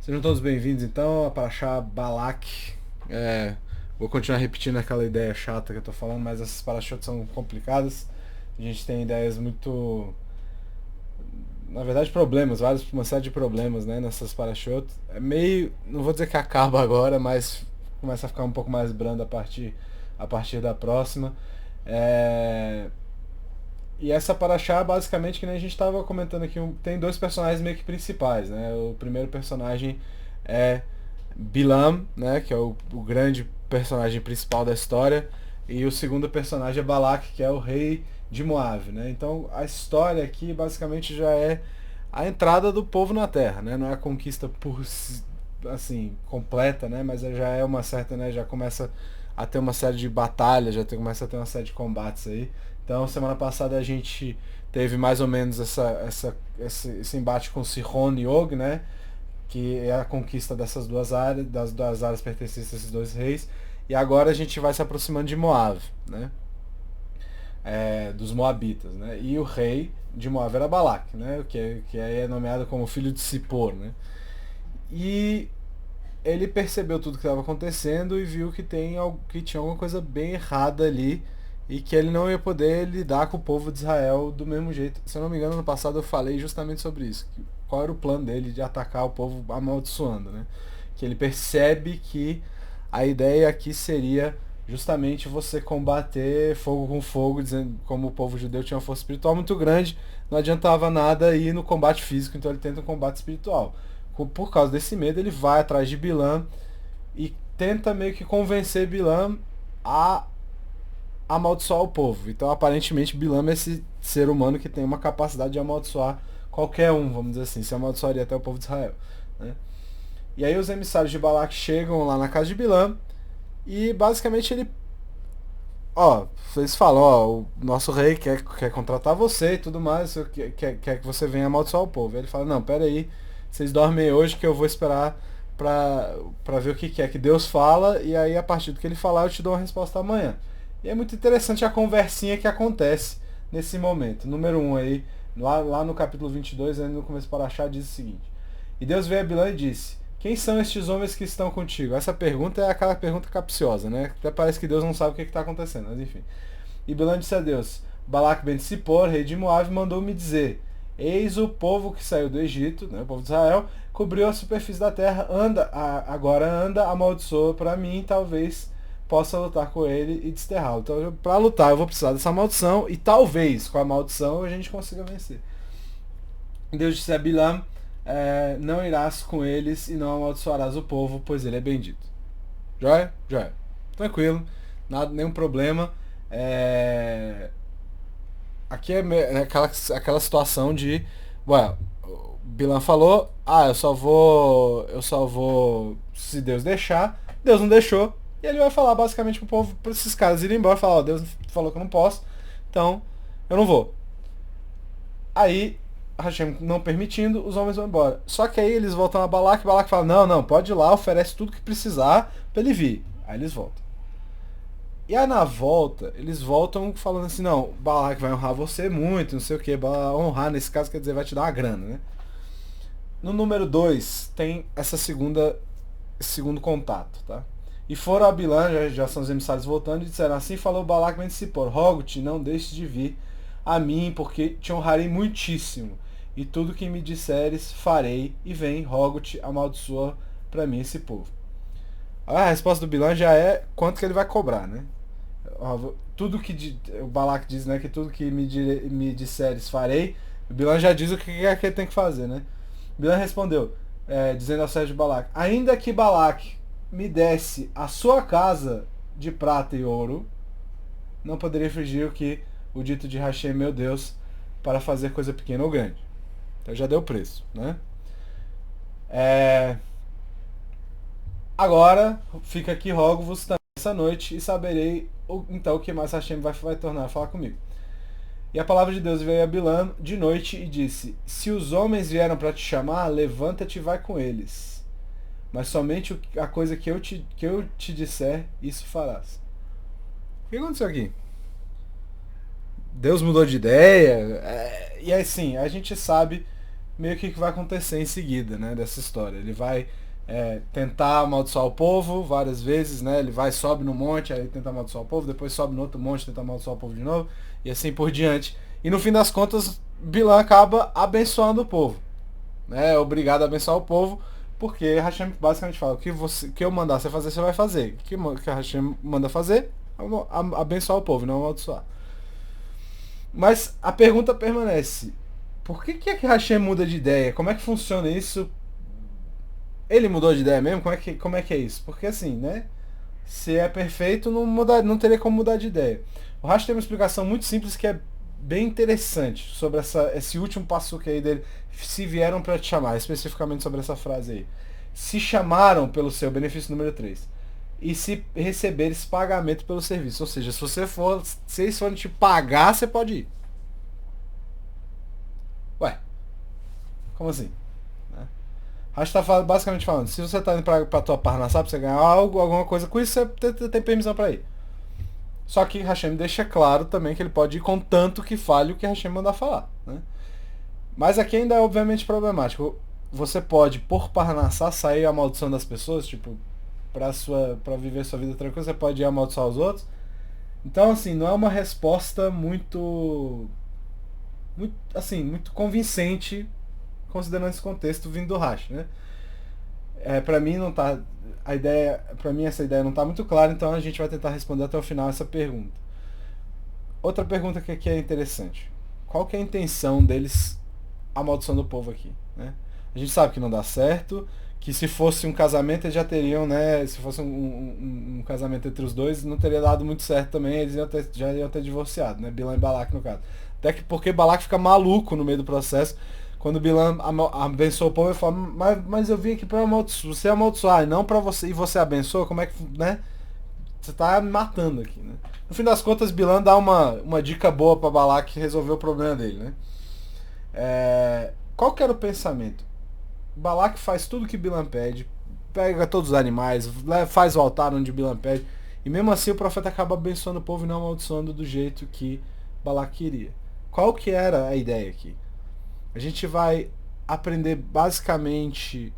Sejam todos bem-vindos então a Parashá Balak. Vou continuar repetindo aquela ideia chata que eu tô falando, mas essas parashot são complicadas. A gente tem ideias muito. Na verdade, problemas, uma série de problemas, né, nessas parashot. É meio. Não vou dizer que acaba agora, mas começa a ficar um pouco mais brando a partir da próxima. É, E essa paraxá, basicamente, que nem a gente estava comentando aqui, tem dois personagens meio que principais, né? O primeiro personagem é Bilam, né? Que é o grande personagem principal da história. E o segundo personagem é Balak, que é o rei de Moab, né? Então a história aqui basicamente já é a entrada do povo na Terra, né? Não é a conquista assim completa, né? Mas já é uma certa, né? Já começa a ter uma série de batalhas, começa a ter uma série de combates aí. Então semana passada a gente teve mais ou menos esse embate com Sihon e Og, né? Que é a conquista dessas duas áreas, das duas áreas pertencentes a esses dois reis. E agora a gente vai se aproximando de Moab, né? Dos Moabitas, né? E o rei de Moab era Balak, né? Que é nomeado como filho de Zippor, né? E ele percebeu tudo que estava acontecendo e viu que tinha alguma coisa bem errada ali e que ele não ia poder lidar com o povo de Israel do mesmo jeito. Se eu não me engano, no passado eu falei justamente sobre isso. Qual era o plano dele de atacar o povo amaldiçoando, né? Que ele percebe que a ideia aqui seria justamente você combater fogo com fogo, dizendo como o povo judeu tinha uma força espiritual muito grande, não adiantava nada ir no combate físico, então ele tenta um combate espiritual. Por causa desse medo, ele vai atrás de Bilam e tenta meio que convencer Bilam a amaldiçoar o povo. Então, aparentemente, Bilam é esse ser humano que tem uma capacidade de amaldiçoar qualquer um, vamos dizer assim. Se amaldiçoaria até o povo de Israel, né? E aí os emissários de Balak chegam lá na casa de Bilam e basicamente eles falam, o nosso rei quer contratar você e tudo mais, quer que você venha amaldiçoar o povo. Ele fala, não, pera aí, vocês dormem hoje que eu vou esperar pra ver o que é que Deus fala, e aí a partir do que ele falar eu te dou uma resposta amanhã. E é muito interessante a conversinha que acontece nesse momento. Número 1 aí, lá no capítulo 22, aí no começo para achar, diz o seguinte: E Deus veio a Bilã e disse: Quem são estes homens que estão contigo? Essa pergunta é aquela pergunta capciosa, né? Até parece que Deus não sabe o que está acontecendo, mas enfim. E Bilã disse a Deus: Balac ben Zippor, rei de Moab, mandou-me dizer: Eis o povo que saiu do Egito, né, o povo de Israel, cobriu a superfície da terra, agora anda, amaldiçoa para mim, talvez possa lutar com ele e desterrá-lo. Então, para lutar, eu vou precisar dessa maldição e talvez com a maldição a gente consiga vencer. Deus disse a Bilam: Não irás com eles e não amaldiçoarás o povo, pois ele é bendito. Joia? Joia. Tranquilo, nada, nenhum problema. É, Aqui é aquela situação de, ué, o Bilam falou, eu só vou, se Deus deixar, Deus não deixou, e ele vai falar basicamente pro povo, pra esses caras irem embora, falar, Deus falou que eu não posso, então eu não vou. Aí, Hashem não permitindo, os homens vão embora. Só que aí eles voltam a Balak, Balak fala, não, não, pode ir lá, oferece tudo que precisar pra ele vir. Aí eles voltam. E aí na volta, eles voltam falando assim, não, Balak vai honrar você muito, não sei o que, honrar nesse caso quer dizer vai te dar uma grana, né? No número 2 tem esse segundo contato, tá? E foram a Bilã, já são os emissários voltando, e disseram, assim falou Balak ben Zippor, rogo-te, não deixes de vir a mim, porque te honrarei muitíssimo, e tudo que me disseres farei, e vem, rogo-te, amaldiçoa para mim esse povo. A resposta do Bilã já é quanto que ele vai cobrar, né? Tudo que o Balak diz, né, que tudo que me disseres farei, o Bilan já diz o que é que ele tem que fazer, né? Bilan respondeu, dizendo ao servo de Balak: Ainda que Balak me desse a sua casa de prata e ouro, não poderia fugir o dito de Hashem, meu Deus, para fazer coisa pequena ou grande. Então já deu preço, né? É, Agora fica aqui, rogo-vos também essa noite e saberei então o que mais Hashem vai tornar a falar comigo. E a palavra de Deus veio a Bilã de noite e disse: Se os homens vieram para te chamar, levanta-te e vai com eles. Mas somente a coisa que eu te disser, isso farás. O que aconteceu aqui? Deus mudou de ideia? E assim, a gente sabe meio que vai acontecer em seguida, né, dessa história. Ele vai tentar amaldiçoar o povo várias vezes, né? Ele vai, sobe no monte, aí tenta amaldiçoar o povo, depois sobe no outro monte, tenta amaldiçoar o povo de novo, e assim por diante. E no fim das contas, Bilam acaba abençoando o povo. Né? É obrigado a abençoar o povo, porque Hashem basicamente fala, que eu mandar você fazer, você vai fazer. O que Hashem manda fazer, abençoar o povo, não amaldiçoar. Mas a pergunta permanece. Por que que Hashem muda de ideia? Como é que funciona isso? Ele mudou de ideia mesmo? Como é que é isso? Porque assim, né? Se é perfeito, não teria como mudar de ideia. O Rashi tem uma explicação muito simples que é bem interessante sobre esse último passo aí dele. Se vieram para te chamar, especificamente sobre essa frase aí. Se chamaram pelo seu benefício número 3. E se receberes pagamento pelo serviço. Ou seja, se eles forem te pagar, você pode ir. Ué, como assim? Rashi tá basicamente falando, se você tá indo pra tua Parnassá, pra você ganhar alguma coisa com isso, você tem permissão pra ir. Só que Hashem deixa claro também que ele pode ir contanto que fale o que Hashem mandar falar. Né? Mas aqui ainda é obviamente problemático. Você pode, por Parnassá, sair amaldiçoando as pessoas, tipo, pra viver sua vida tranquila, você pode ir amaldiçoar os outros. Então, assim, não é uma resposta muito muito convincente, considerando esse contexto vindo do Rashi, né? Para mim não tá para mim essa ideia não está muito clara, então a gente vai tentar responder até o final essa pergunta. Outra pergunta que aqui é interessante. Qual que é a intenção deles amaldiçoando o povo aqui, né? A gente sabe que não dá certo, que se fosse um casamento eles já teriam, né? Se fosse um casamento entre os dois, não teria dado muito certo também, eles já iam ter divorciado, né? Bilam e Balak no caso. Até que porque Balak fica maluco no meio do processo, quando Bilam abençoa o povo, ele fala, mas eu vim aqui para você amaldiçoar, e não para você, e você abençoa, como é que, né? Você tá me matando aqui, né? No fim das contas, Bilam dá uma dica boa para Balak resolver o problema dele, né? Qual que era o pensamento? Balak faz tudo que Bilam pede, pega todos os animais, faz o altar onde Bilam pede, e mesmo assim o profeta acaba abençoando o povo e não amaldiçoando do jeito que Balak queria. Qual que era a ideia aqui? A gente vai aprender basicamente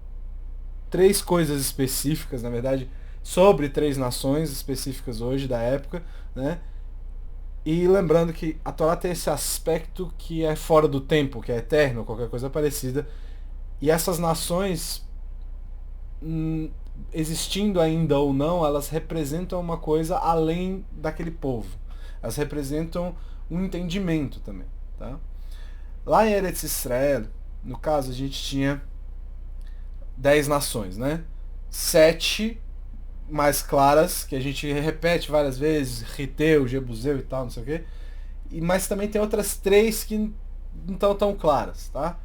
3 coisas específicas, na verdade, sobre 3 nações específicas hoje da época, né? E lembrando que a Torá tem esse aspecto que é fora do tempo, que é eterno, qualquer coisa parecida. E essas nações, existindo ainda ou não, elas representam uma coisa além daquele povo. Elas representam um entendimento também, tá? Lá em Eretz Israel, no caso, a gente tinha 10 nações, né? 7 mais claras, que a gente repete várias vezes, Riteu, Jebuseu e tal, não sei o quê. Mas também tem outras 3 que não estão tão claras, tá?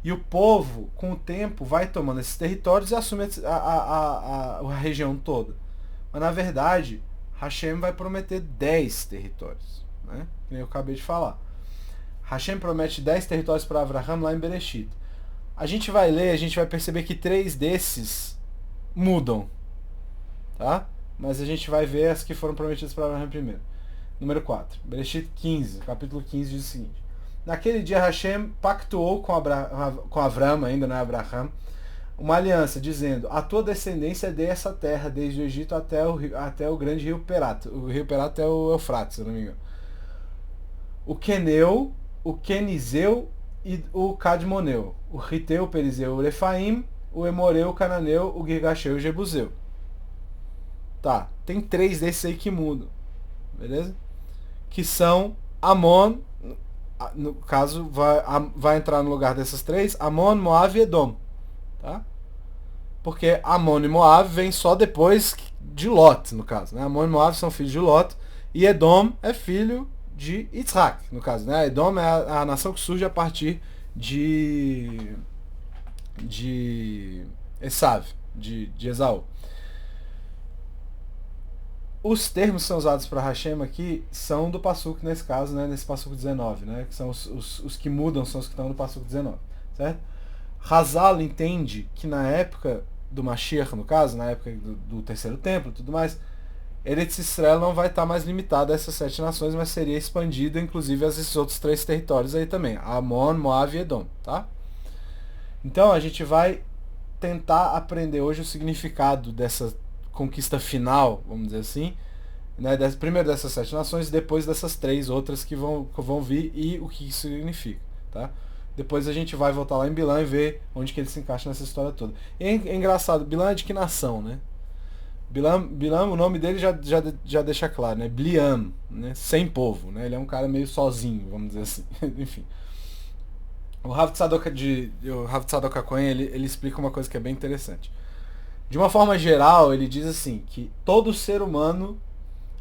E o povo, com o tempo, vai tomando esses territórios e assume a região toda. Mas na verdade, Hashem vai prometer 10 territórios, né? Que nem eu acabei de falar. Hashem promete 10 territórios para Abraham lá em Bereshit. A gente vai ler, a gente vai perceber que 3 desses mudam, tá? Mas a gente vai ver as que foram prometidas para Abraham primeiro. Número 4, Bereshit 15, capítulo 15 diz o seguinte: naquele dia Hashem pactuou com Abraham, ainda não é Abraham, uma aliança, dizendo, a tua descendência dê essa terra, desde o Egito até o grande rio Perato. O rio Perato é o Eufrates, se eu não me engano. O Queneu, o Quenizeu e o Cadmoneu. O Riteu, o Perizeu, o Refaim, o Emoreu, o Cananeu, o Girgasheu e o Jebuseu. Tá, tem 3 desses aí que mudam. Beleza? Que são Amon, no caso, vai entrar no lugar dessas 3, Amon, Moab e Edom. Tá? Porque Amon e Moab vêm só depois de Lot, no caso. Né? Amon e Moab são filhos de Lot, e Edom é filho de Yitzhak, no caso. Né? Edom é a nação que surge a partir de Esav, de Esaú. Os termos que são usados para Hashem aqui são do Passuco, nesse caso, né, nesse Passuco 19, né, que são os que mudam, são os que estão no Passuco 19, certo? Hazal entende que na época do Mashiach, no caso, na época do terceiro templo e tudo mais, Eretz Israel não vai estar mais limitado a essas 7 nações, mas seria expandido inclusive a esses outros 3 territórios aí também, Amon, Moab e Edom, tá? Então a gente vai tentar aprender hoje o significado dessa conquista final, vamos dizer assim, né, primeiro dessas 7 nações, depois dessas 3 outras que vão vir e o que isso significa, tá? Depois a gente vai voltar lá em Bilam e ver onde que ele se encaixa nessa história toda. E é engraçado, Bilam é de que nação, né? Bilam, o nome dele já deixa claro, né? Bliam, né? Sem povo, né? Ele é um cara meio sozinho, vamos dizer assim. Enfim. O Rav Tzadok Cohen, ele explica uma coisa que é bem interessante. De uma forma geral, ele diz assim, que todo ser humano,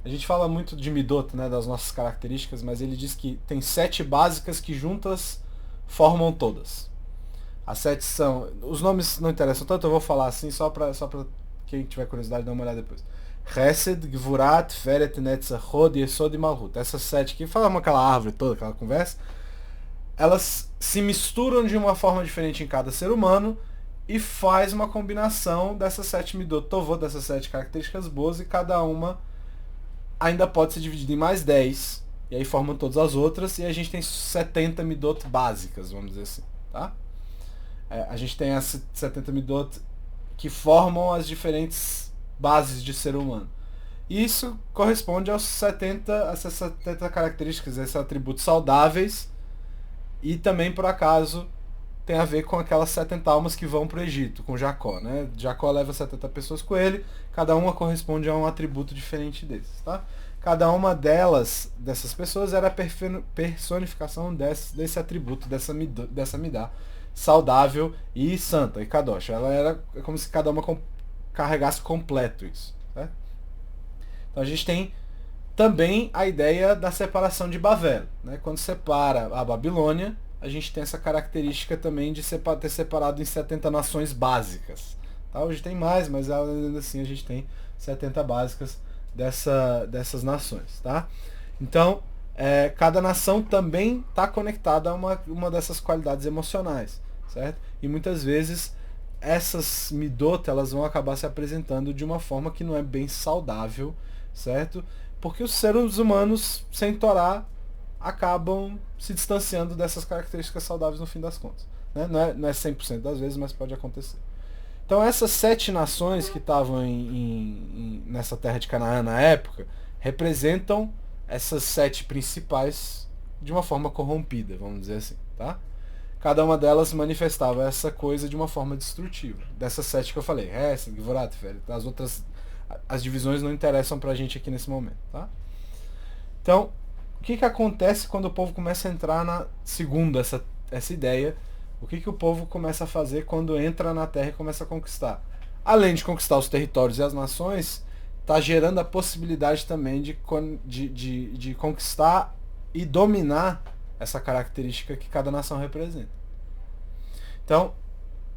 a gente fala muito de Midot, né, das nossas características, mas ele diz que tem 7 básicas que juntas formam todas. As 7 são... Os nomes não interessam tanto, eu vou falar assim só pra quem tiver curiosidade dar uma olhada depois. Chesed, Gvurat, Feret, Netzach, Hod, Yesod e Malhut. Essas 7 aqui, falamos aquela árvore toda, aquela conversa, elas se misturam de uma forma diferente em cada ser humano e faz uma combinação dessas 7 Midot Tovot, dessas 7 características boas, e cada uma ainda pode ser dividida em mais 10, e aí formam todas as outras, e a gente tem 70 Midot básicas, vamos dizer assim, tá? A gente tem as 70 Midot que formam as diferentes bases de ser humano. E isso corresponde aos 70, essas 70 características, esses atributos saudáveis, e também, por acaso, tem a ver com aquelas 70 almas que vão para o Egito, com Jacó, né? Jacó leva 70 pessoas com ele, cada uma corresponde a um atributo diferente desses, tá? Cada uma dessas pessoas era a personificação desse atributo, dessa midá, saudável e santa, e kadosh. Ela era como se cada uma carregasse completo isso, né? Então a gente tem também a ideia da separação de Babel, né? Quando separa a Babilônia, a gente tem essa característica também de ter separado em 70 nações básicas. Tá? Hoje tem mais, mas ainda assim a gente tem 70 básicas dessas nações. Tá? Então, cada nação também está conectada a uma dessas qualidades emocionais. Certo? E muitas vezes essas midot, elas vão acabar se apresentando de uma forma que não é bem saudável, certo? Porque os seres humanos, sem Torá, acabam se distanciando dessas características saudáveis no fim das contas. Né? Não é 100% das vezes, mas pode acontecer. Então essas 7 nações que estavam nessa terra de Canaã na época, representam essas 7 principais de uma forma corrompida, vamos dizer assim. Tá? Cada uma delas manifestava essa coisa de uma forma destrutiva. Dessas 7 que eu falei, Hesed, Gvorat, as outras, as divisões não interessam pra gente aqui nesse momento. Tá? Então, o que acontece quando o povo começa a entrar segundo essa ideia? O que o povo começa a fazer quando entra na terra e começa a conquistar? Além de conquistar os territórios e as nações, está gerando a possibilidade também de conquistar e dominar essa característica que cada nação representa. Então,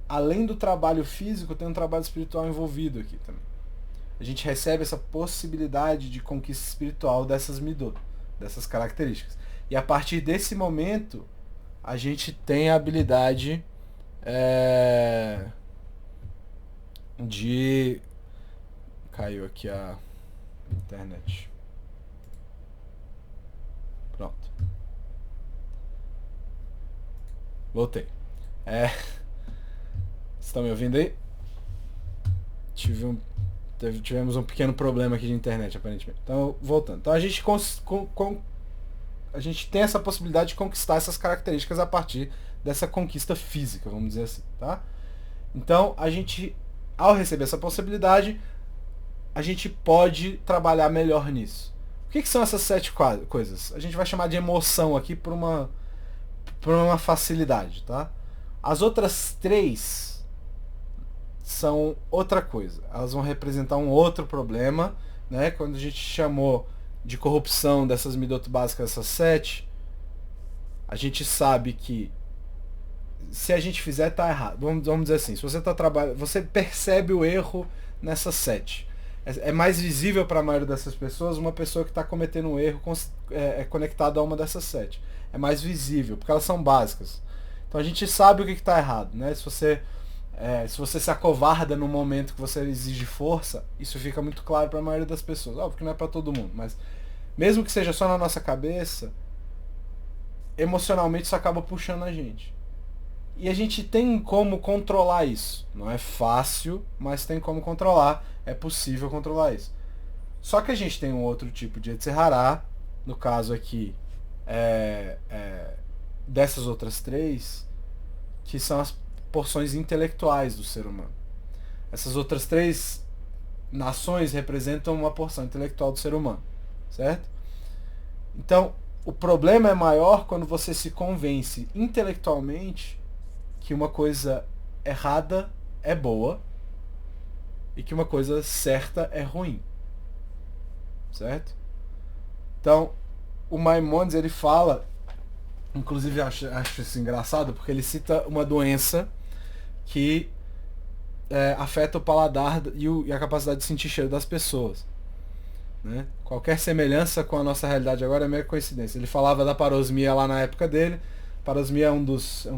além do trabalho físico, tem um trabalho espiritual envolvido aqui também. A gente recebe essa possibilidade de conquista espiritual dessas midot, dessas características. E a partir desse momento, a gente tem a habilidade de... Caiu aqui a internet. Pronto. Voltei. Estão me ouvindo aí? Tivemos um pequeno problema aqui de internet, aparentemente. Então, voltando. Então, a gente tem essa possibilidade de conquistar essas características a partir dessa conquista física, vamos dizer assim, tá? Então, a gente, ao receber essa possibilidade, a gente pode trabalhar melhor nisso. O que são essas 7 coisas? A gente vai chamar de emoção aqui por uma facilidade, tá? As outras 3 são outra coisa. Elas vão representar um outro problema, né? Quando a gente chamou de corrupção dessas midot básicas, essas 7, a gente sabe que se a gente fizer, tá errado. Vamos dizer assim, se você tá trabalhando, você percebe o erro nessas 7. É mais visível para a maioria dessas pessoas uma pessoa que está cometendo um erro conectada a uma dessas 7. É mais visível, porque elas são básicas. Então a gente sabe o que está errado, né? Se você se acovarda no momento que você exige força, isso fica muito claro para a maioria das pessoas. Óbvio que não é para todo mundo, mas mesmo que seja só na nossa cabeça, emocionalmente isso acaba puxando a gente. E a gente tem como controlar isso. Não é fácil, mas tem como controlar. É possível controlar isso. Só que a gente tem um outro tipo de Yetzer Hará, no caso aqui, dessas outras três, que são as porções intelectuais do ser humano. Essas outras três nações representam uma porção intelectual do ser humano, certo? Então, o problema é maior quando você se convence intelectualmente que uma coisa errada é boa e que uma coisa certa é ruim, certo? Então, o Maimonides, ele fala, inclusive acho isso engraçado, porque ele cita uma doença que afeta o paladar e a capacidade de sentir cheiro das pessoas. Né? Qualquer semelhança com a nossa realidade agora é mera coincidência. Ele falava da parosmia lá na época dele. Parosmia é um dos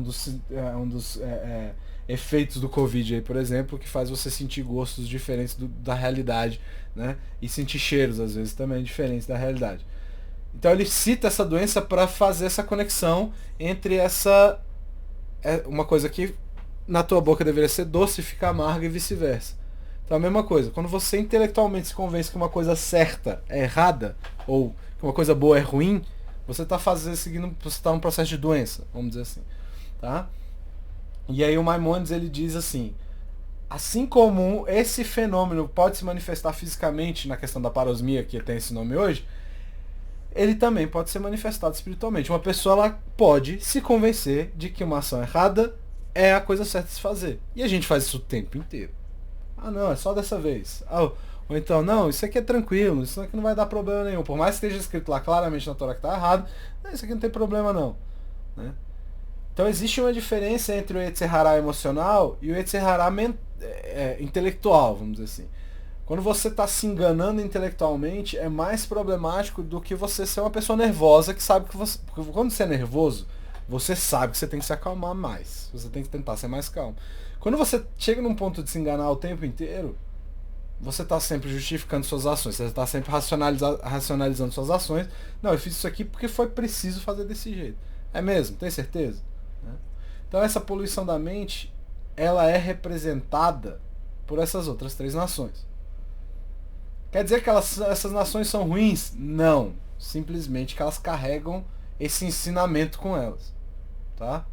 efeitos do Covid aí, por exemplo, que faz você sentir gostos diferentes da realidade, né? E sentir cheiros às vezes também diferentes da realidade. Então ele cita essa doença para fazer essa conexão entre uma coisa que na tua boca deveria ser doce e fica amarga e vice-versa. Então a mesma coisa, quando você intelectualmente se convence que uma coisa certa é errada, ou que uma coisa boa é ruim, você está num processo de doença, vamos dizer assim. Tá? E aí o Maimonides, ele diz assim como esse fenômeno pode se manifestar fisicamente na questão da parosmia, que tem esse nome hoje, ele também pode ser manifestado espiritualmente. Uma pessoa, ela pode se convencer de que uma ação errada é a coisa certa de se fazer. E a gente faz isso o tempo inteiro. Ah, não, é só dessa vez. Ou então, não, isso aqui é tranquilo, isso aqui não vai dar problema nenhum. Por mais que esteja escrito lá claramente na Torá que está errado, isso aqui não tem problema não. Né? Então existe uma diferença entre o Yetzer Hará emocional e o Yetzer Hará intelectual, vamos dizer assim. Quando você está se enganando intelectualmente, é mais problemático do que você ser uma pessoa nervosa que sabe que você... Porque quando você é nervoso, você sabe que você tem que se acalmar mais. Você tem que tentar ser mais calmo. Quando você chega num ponto de se enganar o tempo inteiro, você está sempre justificando suas ações. Você está sempre racionalizando suas ações. Não, eu fiz isso aqui porque foi preciso fazer desse jeito. É mesmo? Tem certeza? Então essa poluição da mente, ela é representada por essas outras três nações. Quer dizer que essas nações são ruins? Não. Simplesmente que elas carregam esse ensinamento com elas. Tá?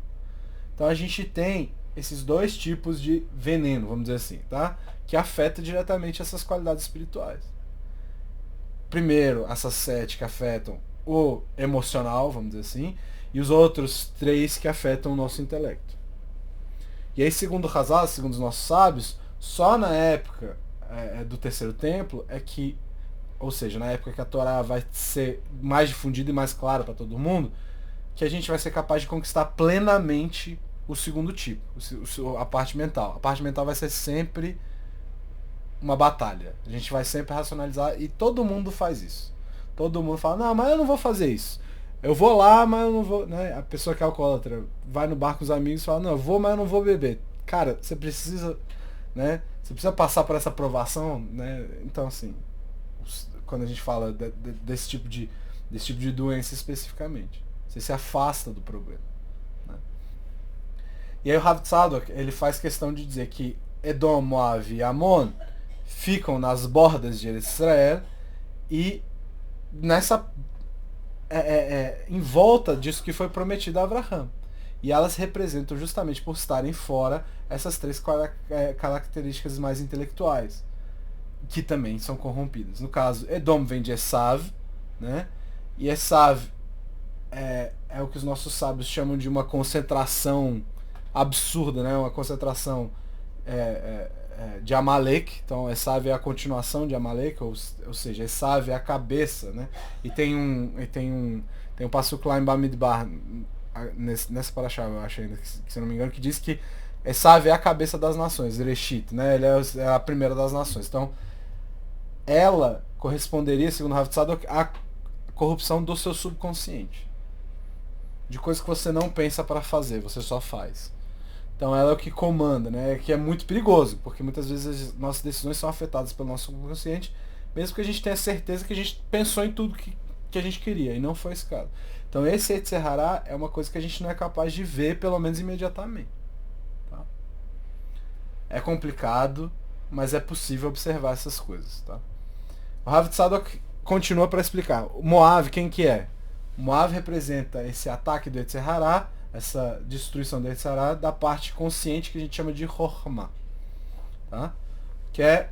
Então a gente tem esses dois tipos de veneno, vamos dizer assim, tá? Que afeta diretamente essas qualidades espirituais. Primeiro, essas 7 que afetam o emocional, vamos dizer assim, e os outros 3 que afetam o nosso intelecto. E aí, segundo o Hazal, segundo os nossos sábios, só na época do terceiro templo é que, ou seja, na época que a Torá vai ser mais difundida e mais clara para todo mundo, que a gente vai ser capaz de conquistar plenamente o segundo tipo, a parte mental. A parte mental vai ser sempre uma batalha. A gente vai sempre racionalizar e todo mundo faz isso. Todo mundo fala, não, mas eu não vou fazer isso. Eu vou lá, mas eu não vou... Né? A pessoa que é alcoólatra vai no bar com os amigos e fala, não, eu vou, mas eu não vou beber. Cara, você precisa... Né? Você precisa passar por essa aprovação, né? Então, assim, quando a gente fala desse tipo de doença especificamente, você se afasta do problema. Né? E aí o Rav Tzadok, ele faz questão de dizer que Edom, Moab e Amon ficam nas bordas de Israel e nessa em volta disso que foi prometido a Abraham. E elas representam, justamente por estarem fora, essas 3 características mais intelectuais, que também são corrompidas. No caso, Edom vem de Esav, né? E Esav é o que os nossos sábios chamam de uma concentração absurda, né? Uma concentração de Amalek. Então Esav é a continuação de Amalek, ou seja, Esav é a cabeça, né? E tem um passuco lá em Bamidbar, nessa paraxá, eu acho ainda, que se eu não me engano, que diz que Esav é a cabeça das nações, Erechit, né? Ele é a primeira das nações. Então, ela corresponderia, segundo Rav Tzadok, à corrupção do seu subconsciente. De coisas que você não pensa para fazer, você só faz. Então ela é o que comanda, né? Que é muito perigoso, porque muitas vezes as nossas decisões são afetadas pelo nosso subconsciente, mesmo que a gente tenha certeza que a gente pensou em tudo que a gente queria, e não foi esse caso. Então esse Yetzer Hará é uma coisa que a gente não é capaz de ver, pelo menos imediatamente. É complicado, mas é possível observar essas coisas, tá? O Rav Tzadok continua para explicar. O Moav, quem que é? O Moav representa esse ataque do Yetzer Hará, essa destruição do Yetzer Hará, da parte consciente que a gente chama de Chokhmah, tá? Que é...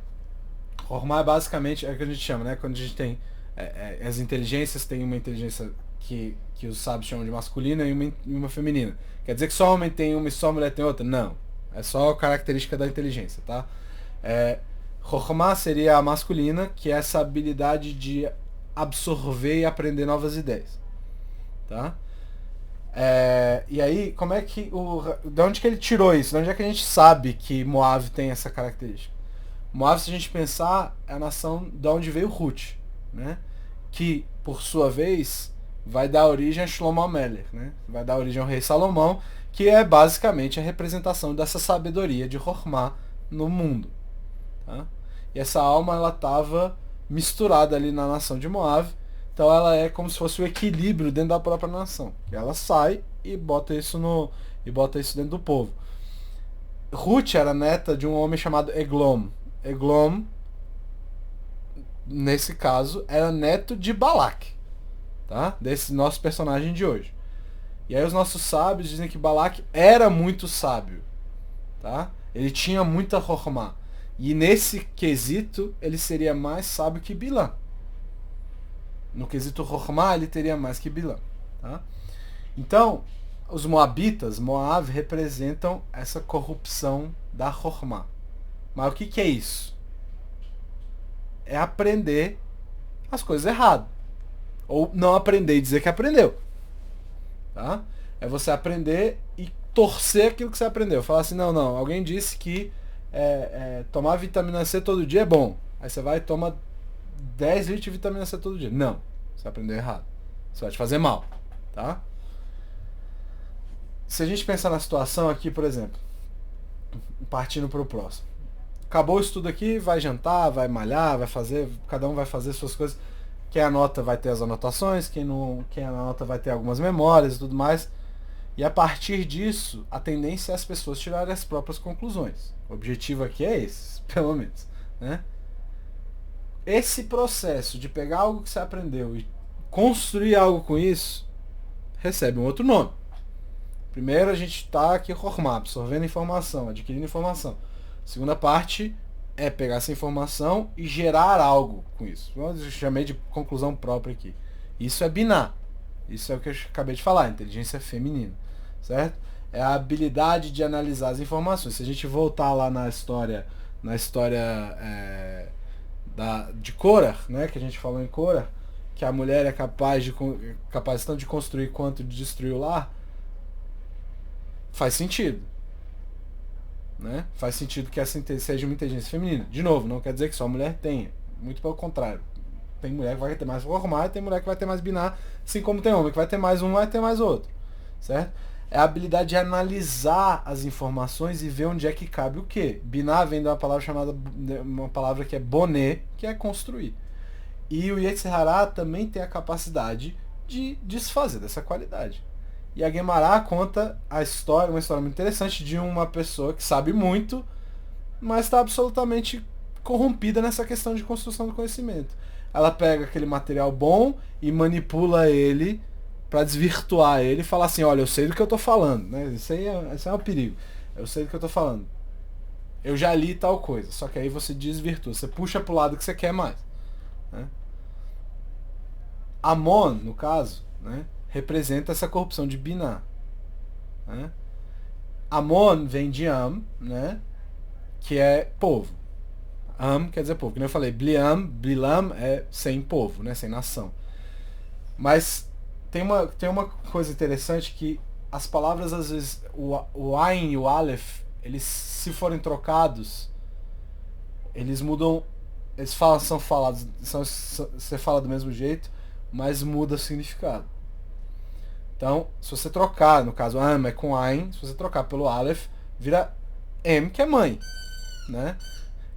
Chokhmah é basicamente é o que a gente chama, né? Quando a gente tem as inteligências, tem uma inteligência que os sábios chamam de masculina e uma feminina. Quer dizer que só homem tem uma e só mulher tem outra? Não. É só característica da inteligência, tá? Chokhmah seria a masculina, que é essa habilidade de absorver e aprender novas ideias, tá? E aí, como é que de onde que ele tirou isso? De onde é que a gente sabe que Moav tem essa característica? Moav, se a gente pensar, é a nação de onde veio Ruth, né? Que, por sua vez, vai dar origem a Shlomo Amelech, né? Vai dar origem ao rei Salomão, que é basicamente a representação dessa sabedoria de Chokhmah no mundo, tá? E essa alma, ela estava misturada ali na nação de Moav, então ela é como se fosse o equilíbrio dentro da própria nação. Ela sai e bota isso dentro do povo. Ruth era neta de um homem chamado Eglon. Eglon, nesse caso, era neto de Balak, tá? Desse nosso personagem de hoje. E aí os nossos sábios dizem que Balak era muito sábio, tá? Ele tinha muita Chokhmah. E nesse quesito, ele seria mais sábio que Bilam. No quesito Chokhmah, ele teria mais que Bilam, tá? Então, os Moabitas, Moav, representam essa corrupção da Chokhmah. Mas o que é isso? É aprender as coisas erradas. Ou não aprender e dizer que aprendeu, tá? É você aprender e torcer aquilo que você aprendeu. Falar assim, não, alguém disse que tomar vitamina C todo dia é bom. Aí você vai e toma 10 litros de vitamina C todo dia. Não, você aprendeu errado. Isso vai te fazer mal, tá? Se a gente pensar na situação aqui, por exemplo, partindo para o próximo. Acabou o estudo aqui, vai jantar, vai malhar, vai fazer, cada um vai fazer suas coisas. Quem anota vai ter as anotações, quem anota vai ter algumas memórias e tudo mais. E a partir disso, a tendência é as pessoas tirarem as próprias conclusões. O objetivo aqui é esse, pelo menos, né? Esse processo de pegar algo que você aprendeu e construir algo com isso, recebe um outro nome. Primeiro a gente está aqui Chokhmah, absorvendo informação, adquirindo informação. Segunda parte é pegar essa informação e gerar algo com isso. Eu chamei de conclusão própria aqui. Isso é Binah. Isso é o que eu acabei de falar, inteligência feminina, certo? É a habilidade de analisar as informações. Se a gente voltar lá na história de Korah, né, que a gente falou em Korah, que a mulher é capaz tanto de construir quanto de destruir o lar, faz sentido, né? Faz sentido que essa seja uma inteligência feminina. De novo, não quer dizer que só a mulher tenha. Muito pelo contrário. Tem mulher que vai ter mais Chokhmah e tem mulher que vai ter mais Binah, assim como tem homem que vai ter mais um, vai ter mais outro, certo? É a habilidade de analisar as informações e ver onde é que cabe o quê. Binah vem de uma palavra que é boné, que é construir. E o Yetzer Hará também tem a capacidade de desfazer dessa qualidade. E a Guemará conta uma história muito interessante de uma pessoa que sabe muito, mas está absolutamente corrompida nessa questão de construção do conhecimento. Ela pega aquele material bom e manipula ele para desvirtuar ele e falar assim, olha, eu sei do que eu tô falando, né? Esse é o perigo. Eu sei do que eu tô falando. Eu já li tal coisa, só que aí você desvirtua, você puxa pro lado que você quer mais, né? Amon, no caso, né, representa essa corrupção de Binah, né? Amon vem de Am, né, que é povo. Am quer dizer povo. Como eu falei, Bilam é sem povo, né, sem nação. Mas tem uma coisa interessante que as palavras, às vezes, o Ain e o Aleph, eles, se forem trocados, eles mudam, são falados, você fala do mesmo jeito, mas muda o significado. Então, se você trocar, no caso, Am é com Ain, se você trocar pelo Aleph, vira Em, que é mãe, né?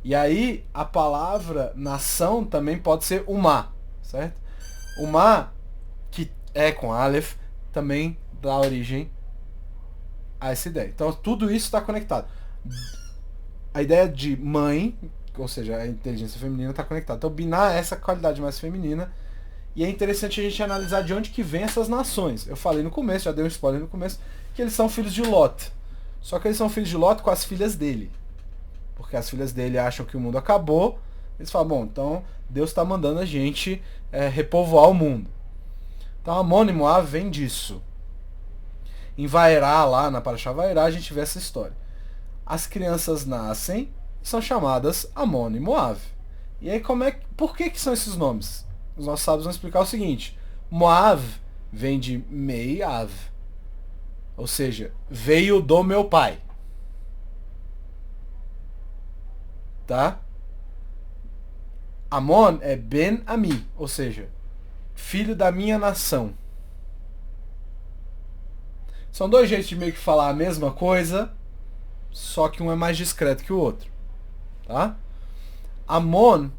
E aí, a palavra nação também pode ser Umá, certo? Umá, que é com Aleph, também dá origem a essa ideia. Então, tudo isso está conectado. a ideia de mãe, ou seja, a inteligência feminina está conectada. Então Binah é essa qualidade mais feminina. E é interessante a gente analisar de onde que vem essas nações. Eu falei no começo, já dei um spoiler no começo, que eles são filhos de Lot. Só que eles são filhos de Lot com as filhas dele. Porque as filhas dele acham que o mundo acabou. Eles falam, bom, então Deus está mandando a gente repovoar o mundo. Então Amon e Moab vem disso. Em Vaerá, lá na Parashá Vaerá, a gente vê essa história. As crianças nascem e são chamadas Amon e Moab. E aí por que são esses nomes? Os nossos sábios vão explicar o seguinte. Moab vem de Meiav. Ou seja, veio do meu pai. Tá? Amon é Ben Ami. Ou seja, filho da minha nação. São dois jeitos de meio que falar a mesma coisa, só que um é mais discreto que o outro. Tá? Amon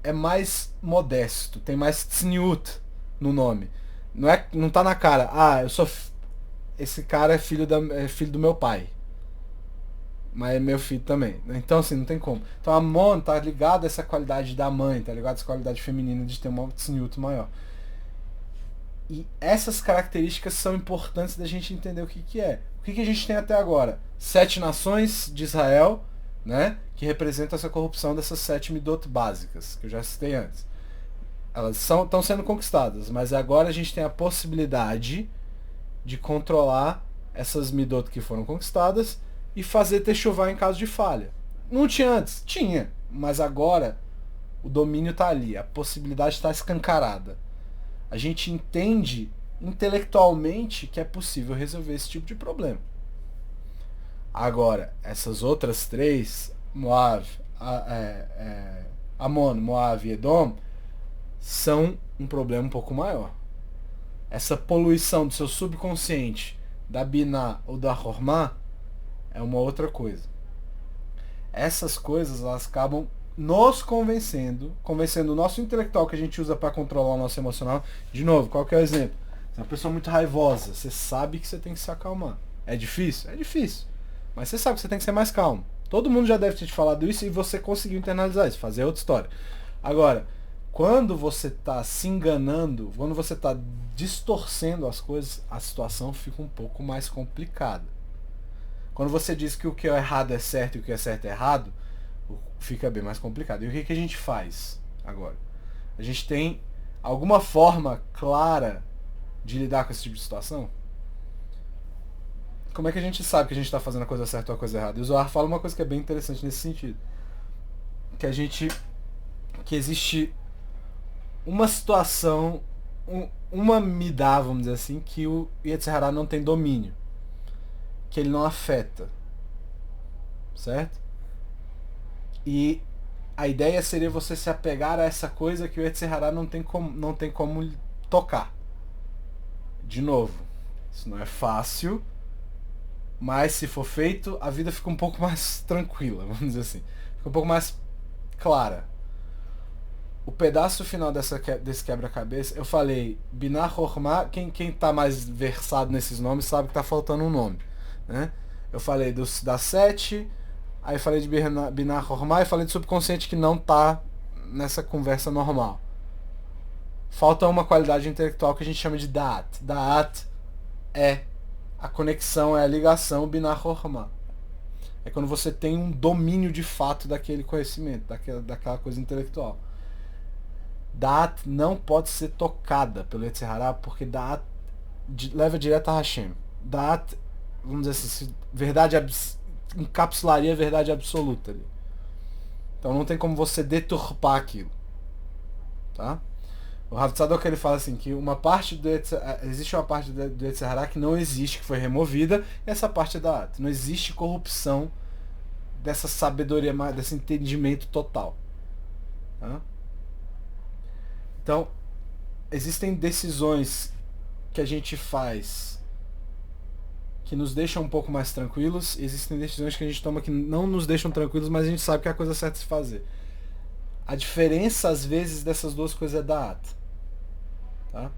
é mais modesto, tem mais tzniut no nome. Não tá na cara, esse cara é filho do meu pai. Mas é meu filho também. Então assim, não tem como. Então Amon tá ligado a essa qualidade da mãe, tá ligado a essa qualidade feminina de ter uma tzniut maior. E essas características são importantes da gente entender o que é. O que a gente tem até agora? 7 nações de Israel, né, que representam essa corrupção dessas 7 midot básicas, que eu já citei antes. Elas estão sendo conquistadas, mas agora a gente tem a possibilidade de controlar essas midot que foram conquistadas e fazer techuvá em caso de falha. Não tinha antes? Tinha, mas agora o domínio está ali, a possibilidade está escancarada. A gente entende intelectualmente que é possível resolver esse tipo de problema. Agora, essas outras 3, Amon, Moab e Edom, são um problema um pouco maior. Essa poluição do seu subconsciente, da Binah ou da Hormah, é uma outra coisa. Essas coisas, elas acabam nos convencendo o nosso intelectual que a gente usa para controlar o nosso emocional. De novo, qual que é o exemplo? Você é uma pessoa muito raivosa, você sabe que você tem que se acalmar. É difícil? É difícil. Mas você sabe que você tem que ser mais calmo. Todo mundo já deve ter te falado isso e você conseguiu internalizar isso, fazer outra história. Agora, quando você está se enganando, quando você está distorcendo as coisas, a situação fica um pouco mais complicada. Quando você diz que o que é errado é certo e o que é certo é errado, fica bem mais complicado. E o que a gente faz agora? A gente tem alguma forma clara de lidar com esse tipo de situação? Como é que a gente sabe que a gente está fazendo a coisa certa ou a coisa errada? E o Zohar fala uma coisa que é bem interessante nesse sentido. Que existe uma situação, uma midá, vamos dizer assim, que o Yetzer Hará não tem domínio. Que ele não afeta. Certo? E a ideia seria você se apegar a essa coisa que o Yetzer Hará não tem como tocar. De novo, isso não é fácil, mas se for feito, a vida fica um pouco mais tranquila, vamos dizer assim. Fica um pouco mais clara. O pedaço final desse quebra-cabeça, eu falei, Binah Hormah, quem tá mais versado nesses nomes sabe que tá faltando um nome. Né? Eu falei das 7, aí falei de Binah Hormah e falei de subconsciente que não tá nessa conversa normal. Falta uma qualidade intelectual que a gente chama de Da'at. Da'at é a conexão, é a ligação Binah Hormah. É quando você tem um domínio de fato daquele conhecimento, daquela coisa intelectual. Da'at não pode ser tocada pelo Yetzer Hará, porque Da'at leva direto a Hashem. Da'at, vamos dizer assim, encapsularia a verdade absoluta ali. Então não tem como você deturpar aquilo. Tá? O Rav Tzadok, ele fala assim, que existe uma parte do Yetzer Hará que não existe, que foi removida, e essa parte é Da'at. Não existe corrupção dessa sabedoria, desse entendimento total. Tá? Então, existem decisões que a gente faz que nos deixam um pouco mais tranquilos, existem decisões que a gente toma que não nos deixam tranquilos, mas a gente sabe que é a coisa certa de se fazer. A diferença, às vezes, dessas duas coisas é Da'at. Tá?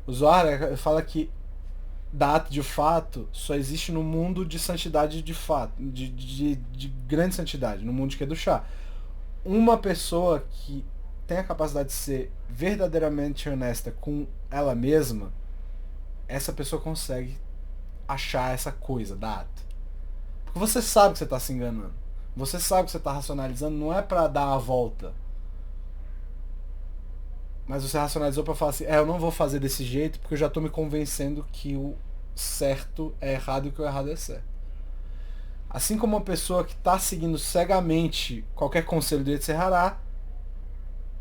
O Zohar fala que Da'at de fato só existe no mundo de santidade de fato, de grande santidade, no mundo de Kedushá. Uma pessoa que tem a capacidade de ser verdadeiramente honesta com ela mesma, essa pessoa consegue achar essa coisa, Da'at. Porque você sabe que você está se enganando. Você sabe que você está racionalizando, não é para dar a volta. Mas você racionalizou para falar assim, eu não vou fazer desse jeito porque eu já estou me convencendo que o certo é errado e que o errado é certo. Assim como uma pessoa que está seguindo cegamente qualquer conselho do Yetzer Hará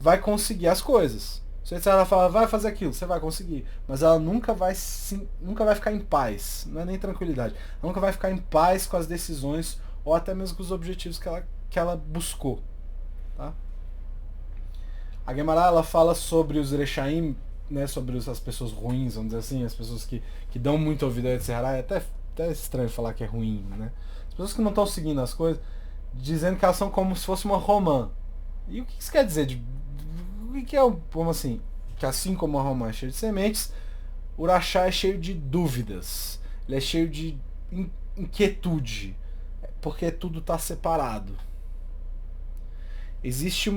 vai conseguir as coisas. Se o Yetzer Hará fala, vai fazer aquilo, você vai conseguir. Mas ela nunca vai ficar em paz. Não é nem tranquilidade. Ela nunca vai ficar em paz com as decisões ou até mesmo com os objetivos que ela buscou. Tá? A Gemara, ela fala sobre os Rechaim, né, sobre as pessoas ruins, vamos dizer assim, as pessoas que dão muito ouvido a Yetzer Hará. É até estranho falar que é ruim, né? As pessoas que não estão seguindo as coisas, dizendo que elas são como se fosse uma romã. E o que isso quer dizer? O que é como assim? Que assim como a romã é cheia de sementes, o Urachá é cheio de dúvidas. Ele é cheio de inquietude. Porque tudo está separado. Existe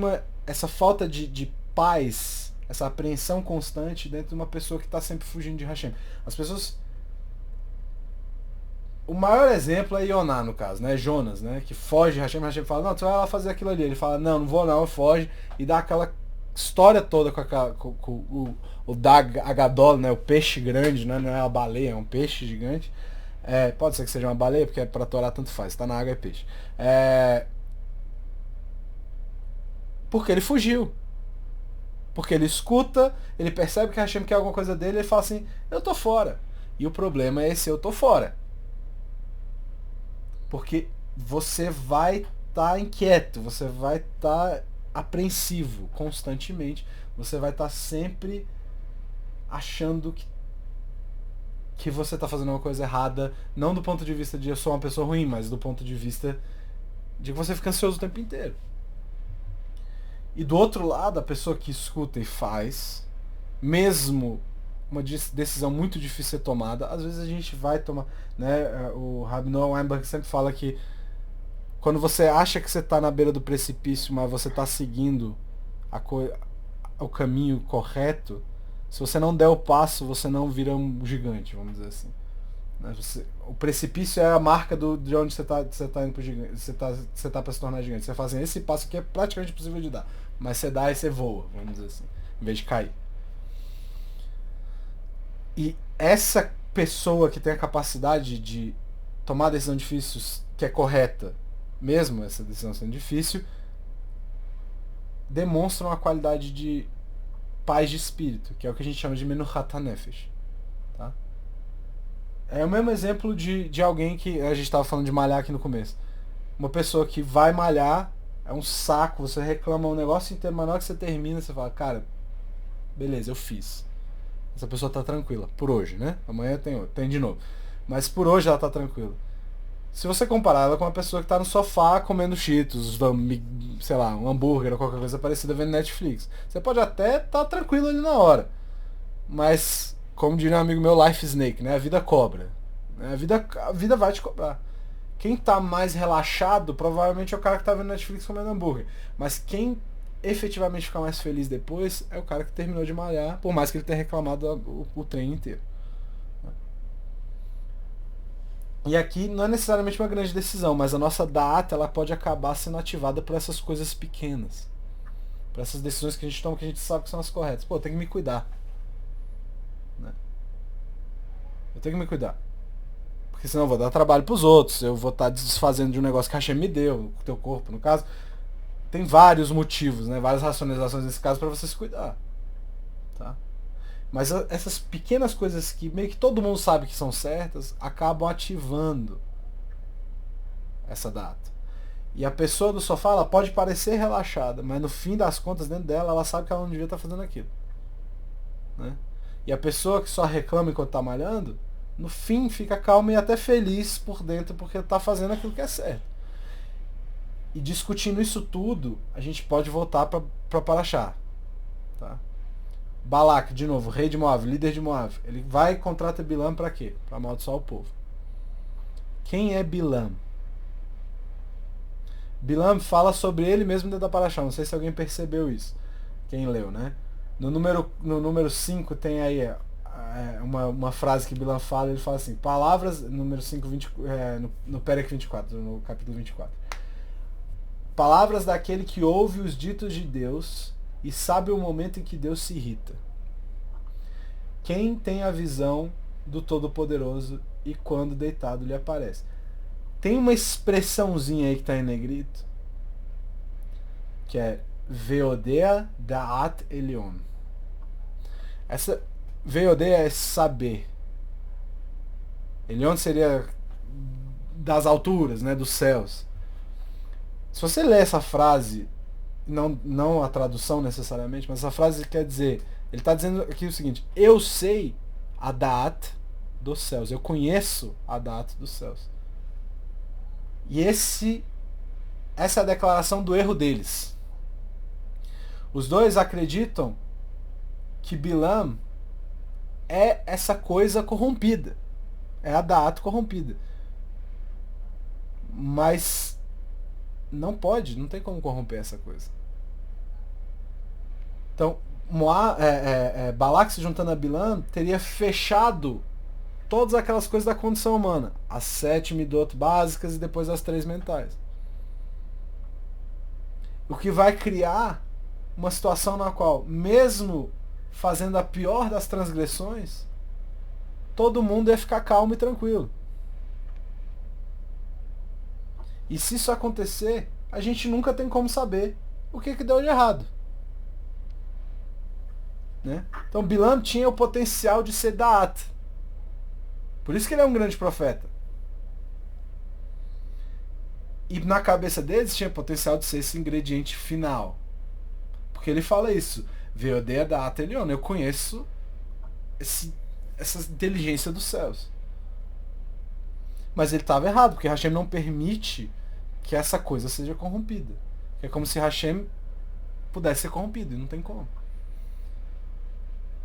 essa falta de paz, essa apreensão constante dentro de uma pessoa que está sempre fugindo de Hashem. As pessoas... O maior exemplo é Yoná, no caso, né? Jonas, né? Que foge de Hashem. Hashem fala, não, tu vai lá fazer aquilo ali. Ele fala, não vou não, foge. E dá aquela história toda com o Dag Agadol, né? O peixe grande, né? Não é a baleia, é um peixe gigante. Pode ser que seja uma baleia, porque para Torá tanto faz. Tá na água é peixe. Porque ele fugiu. Porque ele escuta, ele percebe que Hashem quer alguma coisa dele e ele fala assim, eu tô fora. E o problema é esse eu tô fora. Porque você vai estar inquieto, você vai estar apreensivo constantemente, você vai estar sempre achando que você está fazendo uma coisa errada, não do ponto de vista de eu sou uma pessoa ruim, mas do ponto de vista de que você fica ansioso o tempo inteiro. E do outro lado, a pessoa que escuta e faz, mesmo uma decisão muito difícil de ser tomada, às vezes a gente vai tomar, né? O Rabbi Noah Weinberg sempre fala que quando você acha que você está na beira do precipício, mas você está seguindo o caminho correto, se você não der o passo, você não vira um gigante, vamos dizer assim. O precipício é a marca de onde você está indo pro gigante, você tá para se tornar gigante. Você fala assim, esse passo aqui é praticamente impossível de dar, mas você dá e você voa, vamos dizer assim, em vez de cair. E essa pessoa que tem a capacidade de tomar decisão difícil, que é correta, mesmo essa decisão sendo difícil, demonstra uma qualidade de paz de espírito, que é o que a gente chama de Menuchat HaNefesh. Tá? É o mesmo exemplo de alguém que a gente estava falando de malhar aqui no começo. Uma pessoa que vai malhar, é um saco, você reclama um negócio inteiro, mas na hora que você termina, você fala, cara, beleza, eu fiz. Essa pessoa tá tranquila, por hoje, né? Amanhã tem de novo. Mas por hoje ela tá tranquila. Se você comparar ela com uma pessoa que tá no sofá comendo cheetos, sei lá, um hambúrguer ou qualquer coisa parecida vendo Netflix. Você pode até tá tranquilo ali na hora. Mas, como diria um amigo meu, life snake, né? A vida cobra. A vida vai te cobrar. Quem tá mais relaxado provavelmente é o cara que tá vendo Netflix comendo hambúrguer. Mas quem efetivamente ficar mais feliz depois é o cara que terminou de malhar, por mais que ele tenha reclamado o treino inteiro. E aqui não é necessariamente uma grande decisão, mas a nossa data ela pode acabar sendo ativada por essas coisas pequenas, por essas decisões que a gente toma que a gente sabe que são as corretas. Pô, eu tenho que me cuidar, né? Eu tenho que me cuidar, porque senão eu vou dar trabalho pros outros, eu vou estar desfazendo de um negócio que a Hashem me deu, o teu corpo no caso. Tem vários motivos, né? Várias racionalizações nesse caso para você se cuidar, tá? Mas essas pequenas coisas que meio que todo mundo sabe que são certas acabam ativando essa data. E a pessoa do sofá ela pode parecer relaxada, mas no fim das contas dentro dela ela sabe que ela não devia estar fazendo aquilo, né? E a pessoa que só reclama enquanto está malhando, no fim fica calma e até feliz por dentro porque está fazendo aquilo que é certo. E discutindo isso tudo, a gente pode voltar para Parashá. Tá? Balac, de novo, rei de Moab, líder de Moab. Ele vai e contrata Bilam para quê? Para amaldiçoar o povo. Quem é Bilam? Bilam fala sobre ele mesmo dentro da Parashá. Não sei se alguém percebeu isso. Quem leu, né? No número 5 tem aí uma frase que Bilam fala. Ele fala assim, palavras, número 5, no Perek 24, no capítulo 24. Palavras daquele que ouve os ditos de Deus e sabe o momento em que Deus se irrita. Quem tem a visão do Todo-Poderoso e quando deitado lhe aparece. Tem uma expressãozinha aí que está em negrito, que é Veodea Da'at Elion. Essa Veodea é saber. Elion seria das alturas, né, dos céus. Se você ler essa frase, não a tradução necessariamente, mas essa frase quer dizer, ele está dizendo aqui o seguinte, eu sei a Da'at dos céus, eu conheço a Da'at dos céus. E essa é a declaração do erro deles. Os dois acreditam que Bilam é essa coisa corrompida. É a Da'at corrompida. Mas não pode, não tem como corromper essa coisa. Então, Balac se juntando a Bilam teria fechado todas aquelas coisas da condição humana. As 7 midot básicas e depois as 3 mentais. O que vai criar uma situação na qual, mesmo fazendo a pior das transgressões, todo mundo ia ficar calmo e tranquilo. E se isso acontecer, a gente nunca tem como saber o que deu de errado. Né? Então Bilam tinha o potencial de ser Da'at. Por isso que ele é um grande profeta. E na cabeça deles tinha potencial de ser esse ingrediente final. Porque ele fala isso. Veodea Da'at Elion. Eu conheço essa inteligência dos céus. Mas ele estava errado, porque Hashem não permite que essa coisa seja corrompida. É como se Hashem pudesse ser corrompido, e não tem como.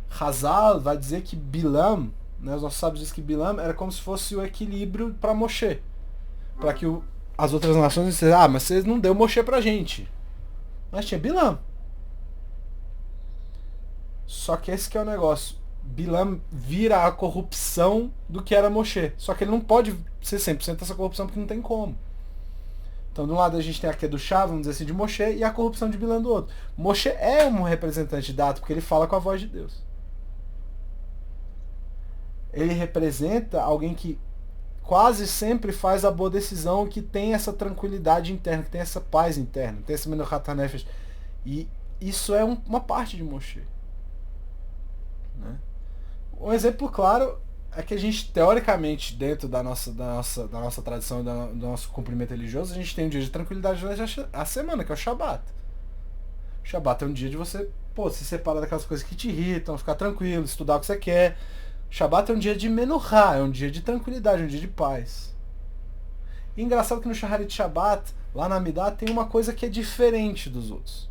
Hazal vai dizer que Bilam, né, os nossos sábios dizem que Bilam era como se fosse o equilíbrio para Moshe. Para que as outras nações dissessem, mas vocês não deu Moshe pra gente. Mas tinha Bilam. Só que esse que é o negócio. Bilam vira a corrupção do que era Moshe. Só que ele não pode ser 100% essa corrupção porque não tem como. Então, de um lado a gente tem a Kedushá, vamos dizer assim, de Moshe, e a corrupção de Bilam do outro. Moshe é um representante dato porque ele fala com a voz de Deus. Ele representa alguém que quase sempre faz a boa decisão, que tem essa tranquilidade interna, que tem essa paz interna, tem esse Menuchat HaNefesh. E isso é uma parte de Moshe. Né? Um exemplo claro é que a gente, teoricamente, dentro da nossa tradição, do nosso cumprimento religioso, a gente tem um dia de tranquilidade durante a semana, que é o Shabat. O Shabat é um dia de você se separar daquelas coisas que te irritam, ficar tranquilo, estudar o que você quer. Shabat é um dia de menuchá, é um dia de tranquilidade, um dia de paz. E engraçado que no Shaharit Shabbat, lá na Amidah, tem uma coisa que é diferente dos outros.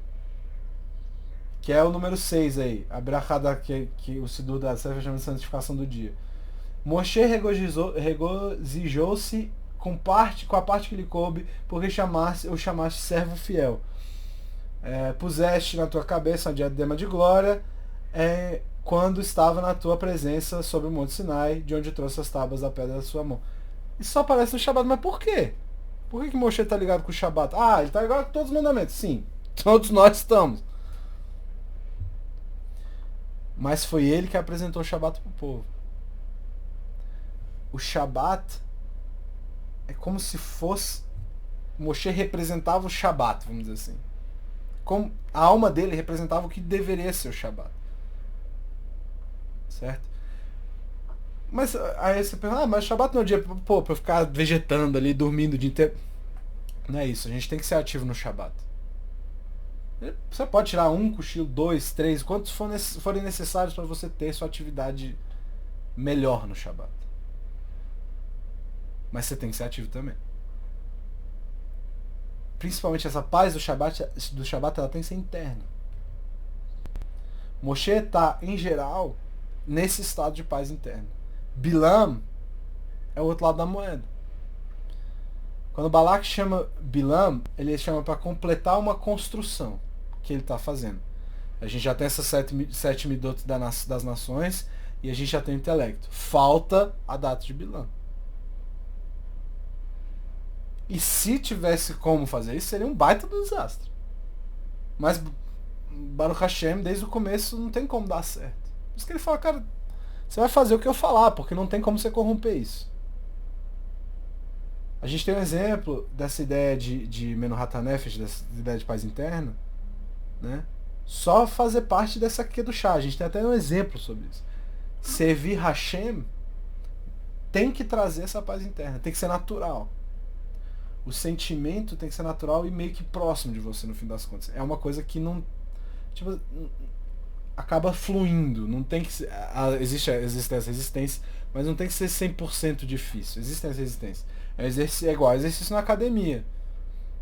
Que é o número 6 aí, a brachada que o Sidur da Sefer chama de santificação do dia. Moshe regozijou-se com a parte que lhe coube, porque o chamaste servo fiel. Puseste na tua cabeça uma diadema de glória, quando estava na tua presença sobre o Monte Sinai, de onde trouxe as tábuas da pedra da sua mão. Isso só aparece no Shabat, mas por quê? Por que Moshe está ligado com o Shabat? Ele está ligado com todos os mandamentos. Sim, todos nós estamos. Mas foi ele que apresentou o Shabat para o povo. O Shabat é como se fosse... Moshe representava o Shabat, vamos dizer assim. Como a alma dele representava o que deveria ser o Shabat. Certo? Mas aí você pensa, mas Shabat não é o dia pra eu ficar vegetando ali, dormindo o dia inteiro. Não é isso, a gente tem que ser ativo no Shabat. Você pode tirar 1 cochilo, 2, 3, quantos forem necessários para você ter sua atividade melhor no Shabat. Mas você tem que ser ativo também. Principalmente essa paz do Shabat ela tem que ser interna. Moshe está, em geral, nesse estado de paz interna. Bilam é o outro lado da moeda. Quando Balak chama Bilam, ele chama para completar uma construção que ele está fazendo. A gente já tem essas sete midot das nações e a gente já tem o intelecto. Falta a data de Bilam. E se tivesse como fazer isso, seria um baita do desastre. Mas Baruch Hashem, desde o começo, não tem como dar certo. Por isso que ele fala, cara, você vai fazer o que eu falar, porque não tem como você corromper isso. A gente tem um exemplo dessa ideia de Menuhat HaNefesh, dessa ideia de paz interna, né? Só fazer parte dessa aqui do chá. A gente tem até um exemplo sobre isso. Servir Hashem tem que trazer essa paz interna, tem que ser natural. O sentimento tem que ser natural e meio que próximo de você, no fim das contas. É uma coisa que não... Tipo, acaba fluindo. Não tem que ser... Existe essa resistência, mas não tem que ser 100% difícil. Existe essa resistência. É igual exercício na academia.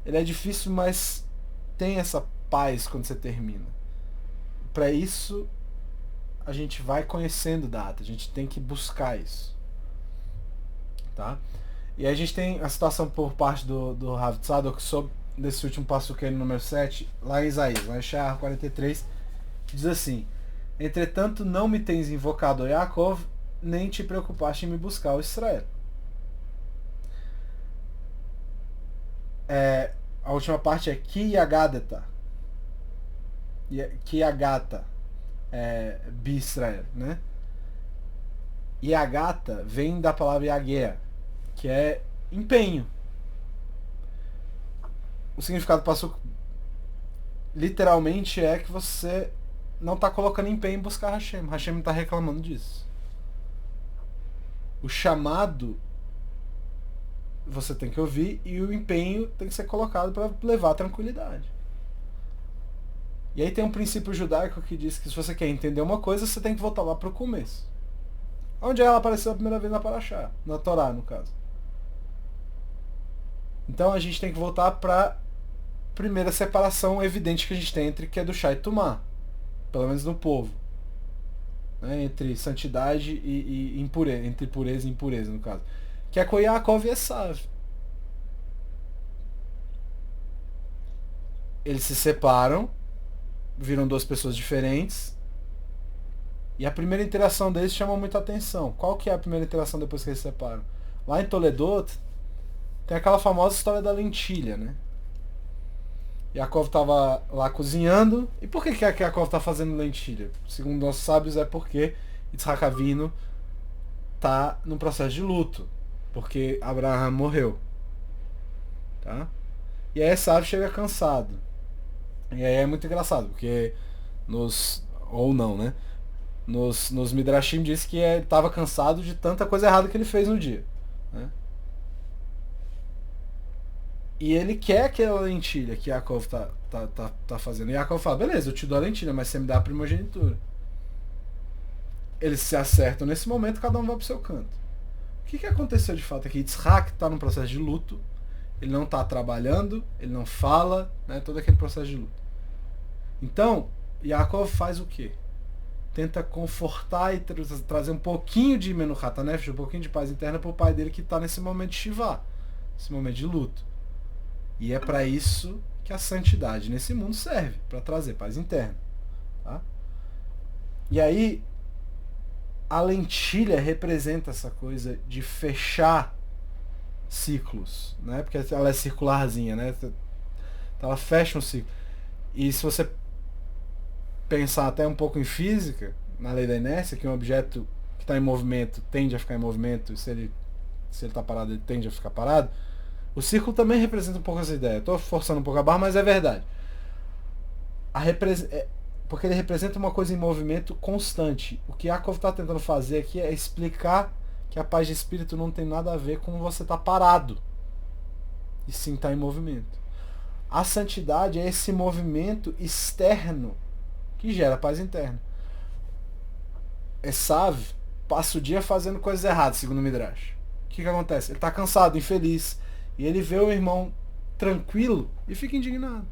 Ele é difícil, mas tem essa paz quando você termina. Para isso, a gente vai conhecendo data. A gente tem que buscar isso. Tá? E aí a gente tem a citação por parte do Rav Tzadok sobre desse último passo que é no número 7, lá em Isaías, lá em Sha'ar 43, que diz assim: entretanto não me tens invocado, ó Yaakov, nem te preocupaste em me buscar, ó Israel. A última parte é Ki Yagadeta. Ki Yagata Bi Israel, né? Yagata vem da palavra Yagea, que é empenho. O significado passou literalmente é que você não está colocando empenho em buscar Hashem. Hashem está reclamando disso. O chamado você tem que ouvir e o empenho tem que ser colocado para levar a tranquilidade. E aí tem um princípio judaico que diz que se você quer entender uma coisa, você tem que voltar lá para o começo. Onde ela apareceu a primeira vez na Parashá, na Torá, no caso. Então a gente tem que voltar para a primeira separação evidente que a gente tem entre Kedushá e Tumá, pelo menos no povo, né? Entre santidade e impureza, entre pureza e impureza, no caso, que é com Yaakov e Esav. Eles se separam, viram duas pessoas diferentes, e a primeira interação deles chama muita atenção. Qual que é a primeira interação depois que eles se separam? Lá em Toledot tem aquela famosa história da lentilha, né? Yaakov estava lá cozinhando. E por que Yaakov está fazendo lentilha? Segundo nossos sábios, é porque Yitzhak Avinu está num processo de luto, porque Abraham morreu, tá? E aí Esav chega cansado. E aí é muito engraçado, porque ou não, né? Nos Midrashim diz que ele estava cansado de tanta coisa errada que ele fez no dia, né? E ele quer aquela lentilha que Yaakov tá fazendo. E Yaakov fala, beleza, eu te dou a lentilha, mas você me dá a primogenitura. Eles se acertam nesse momento, cada um vai pro seu canto. O que aconteceu de fato aqui? Yitzhak está num processo de luto, ele não está trabalhando, ele não fala, né, todo aquele processo de luto. Então, Yaakov faz o quê? Tenta confortar e trazer um pouquinho de Menuhat HaNefesh, um pouquinho de paz interna para o pai dele que está nesse momento de Shivá, esse momento de luto. E é para isso que a santidade nesse mundo serve, para trazer paz interna. Tá? E aí, a lentilha representa essa coisa de fechar ciclos, né? Porque ela é circularzinha, né? Então ela fecha um ciclo. E se você pensar até um pouco em física, na lei da inércia, que um objeto que está em movimento tende a ficar em movimento, e se ele está parado, ele tende a ficar parado, o círculo também representa um pouco essa ideia. Estou forçando um pouco a barra, mas é verdade. Porque ele representa uma coisa em movimento constante. O que Yaakov está tentando fazer aqui é explicar que a paz de espírito não tem nada a ver com você estar parado, e sim estar em movimento. A santidade é esse movimento externo que gera paz interna. Esav passa o dia fazendo coisas erradas, segundo o Midrash. O que acontece? Ele está cansado, infeliz, e ele vê o irmão tranquilo e fica indignado.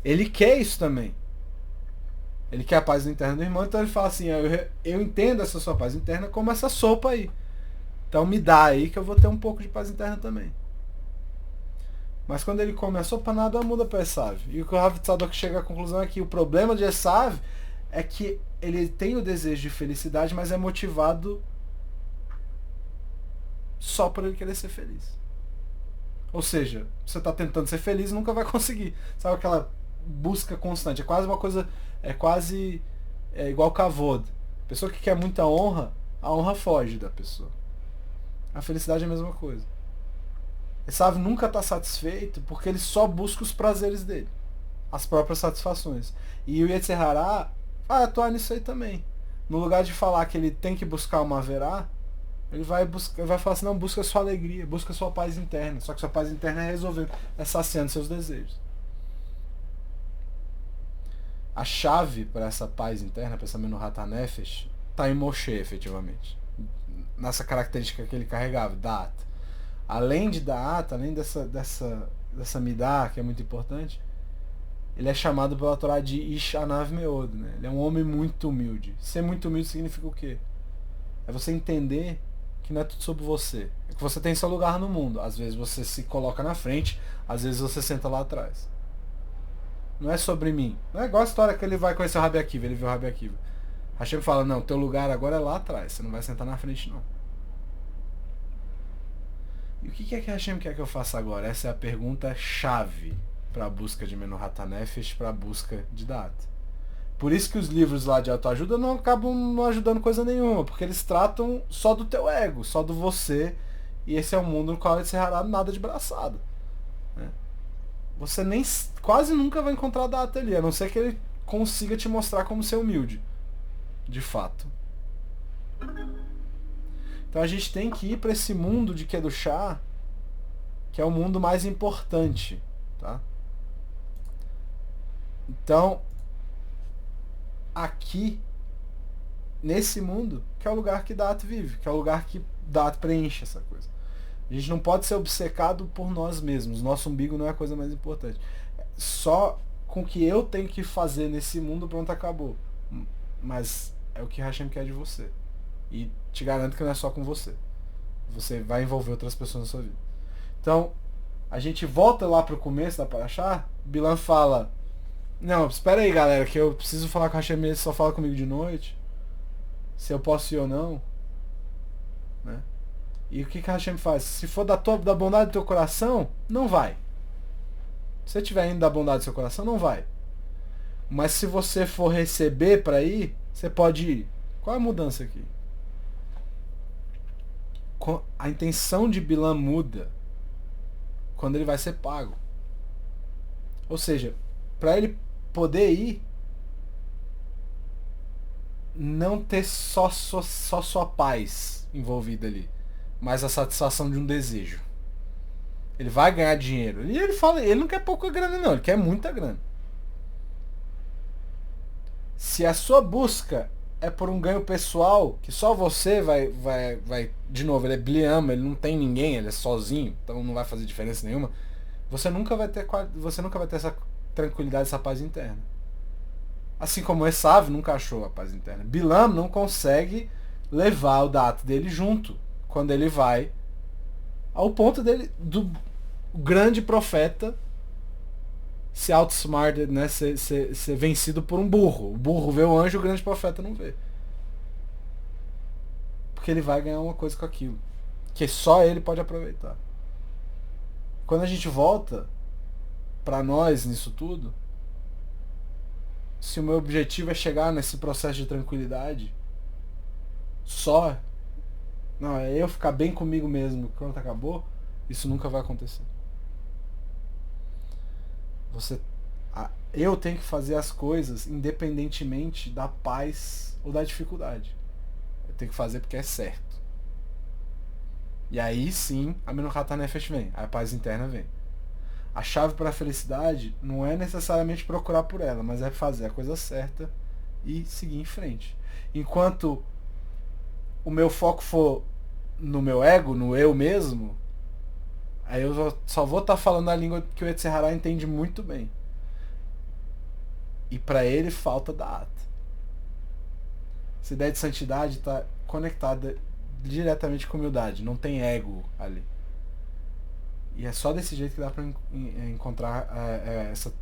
Ele quer isso também. Ele quer a paz interna do irmão, então ele fala assim, eu entendo essa sua paz interna como essa sopa aí. Então me dá aí que eu vou ter um pouco de paz interna também. Mas quando ele come a sopa, nada muda para Esav. E o que o Rav Tzadok chega à conclusão é que o problema de Esav é que ele tem o desejo de felicidade, mas é motivado só por ele querer ser feliz. Ou seja, você está tentando ser feliz e nunca vai conseguir. Sabe aquela busca constante? É quase uma coisa... É igual kavod. Pessoa que quer muita honra, a honra foge da pessoa. A felicidade é a mesma coisa. Esav nunca está satisfeito porque ele só busca os prazeres dele. As próprias satisfações. E o Yetzer Hará vai atuar nisso aí também. No lugar de falar que ele tem que buscar uma verá, ele vai falar assim, não, busca a sua alegria, busca a sua paz interna. Só que sua paz interna é resolver, é saciando seus desejos. A chave para essa paz interna, para essa Menuhat HaNefesh, está em Moshe, efetivamente. Nessa característica que ele carregava, Da'at. Além de Da'at, além dessa Midah, que é muito importante, ele é chamado pela Torá de Ish Anav Meod, né? Ele é um homem muito humilde. Ser muito humilde significa o quê? É você entender que não é tudo sobre você. É que você tem seu lugar no mundo. Às vezes você se coloca na frente, às vezes você senta lá atrás. Não é sobre mim. Não é igual a história que ele vai conhecer o Rabi Akiva, ele viu o Rabi Akiva. Hashem fala, não, teu lugar agora é lá atrás, você não vai sentar na frente não. E o que é que Hashem quer que eu faça agora? Essa é a pergunta chave para a busca de Menuhat HaNefesh, para a busca de Da'at. Por isso que os livros lá de autoajuda não acabam não ajudando coisa nenhuma, porque eles tratam só do teu ego, só do você, e esse é um mundo no qual ele se hará nada de braçada. Né? Você nem quase nunca vai encontrar Da'at ali, a não ser que ele consiga te mostrar como ser humilde, de fato. Então a gente tem que ir para esse mundo de Kedushá, que é o mundo mais importante, tá? Então, aqui, nesse mundo, que é o lugar que Da'at vive, que é o lugar que Da'at preenche essa coisa. A gente não pode ser obcecado por nós mesmos. Nosso umbigo não é a coisa mais importante. Só com o que eu tenho que fazer nesse mundo, pronto, acabou. Mas é o que Hashem quer de você. E te garanto que não é só com você. Você vai envolver outras pessoas na sua vida. Então, a gente volta lá pro começo da Parashá. Bilam fala, não, espera aí, galera, que eu preciso falar com Hashem, ele só fala comigo de noite. Se eu posso ir ou não. Né? E o que Hashem faz? Se for da bondade do teu coração, não vai. Se você estiver indo da bondade do seu coração, não vai. Mas se você for receber para ir, você pode ir. Qual é a mudança aqui? A intenção de Bilam muda quando ele vai ser pago. Ou seja, para ele poder ir, não ter só sua paz envolvida ali, mas a satisfação de um desejo. Ele vai ganhar dinheiro. E ele fala, ele não quer pouca grana não, ele quer muita grana. Se a sua busca é por um ganho pessoal, que só você vai de novo, ele é Bliama, ele não tem ninguém, ele é sozinho, então não vai fazer diferença nenhuma, você nunca vai ter essa tranquilidade, essa paz interna. Assim como Esav nunca achou a paz interna. Bilam não consegue levar o Da'at dele junto, quando ele vai ao ponto dele, do grande profeta, ser outsmarted, né? Ser vencido por um burro. O burro vê o anjo, o grande profeta não vê. Porque ele vai ganhar uma coisa com aquilo. Que só ele pode aproveitar. Quando a gente volta para nós nisso tudo, se o meu objetivo é chegar nesse processo de tranquilidade, só, não, é eu ficar bem comigo mesmo, pronto, acabou, isso nunca vai acontecer. Eu tenho que fazer as coisas independentemente da paz ou da dificuldade. Eu tenho que fazer porque é certo. E aí sim, a Menuhat HaNefesh vem, a paz interna vem. A chave para a felicidade não é necessariamente procurar por ela, mas é fazer a coisa certa e seguir em frente. Enquanto o meu foco for no meu ego, no eu mesmo, aí eu só vou estar falando a língua que o Yetzer Hará entende muito bem. E para ele falta data. Essa ideia de santidade está conectada diretamente com humildade. Não tem ego ali. E é só desse jeito que dá para encontrar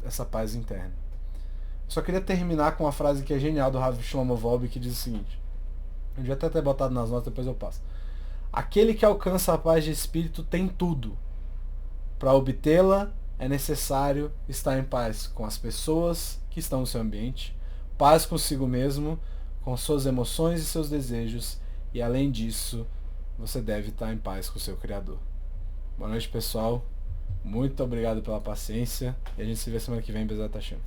essa paz interna. Só queria terminar com uma frase que é genial do Rav Shlomo Wolbe, que diz o seguinte. Eu devia até ter botado nas notas, depois eu passo. Aquele que alcança a paz de espírito tem tudo. Para obtê-la, é necessário estar em paz com as pessoas que estão no seu ambiente, paz consigo mesmo, com suas emoções e seus desejos, e além disso, você deve estar em paz com o seu Criador. Boa noite, pessoal. Muito obrigado pela paciência e a gente se vê semana que vem, Bezat Hashem.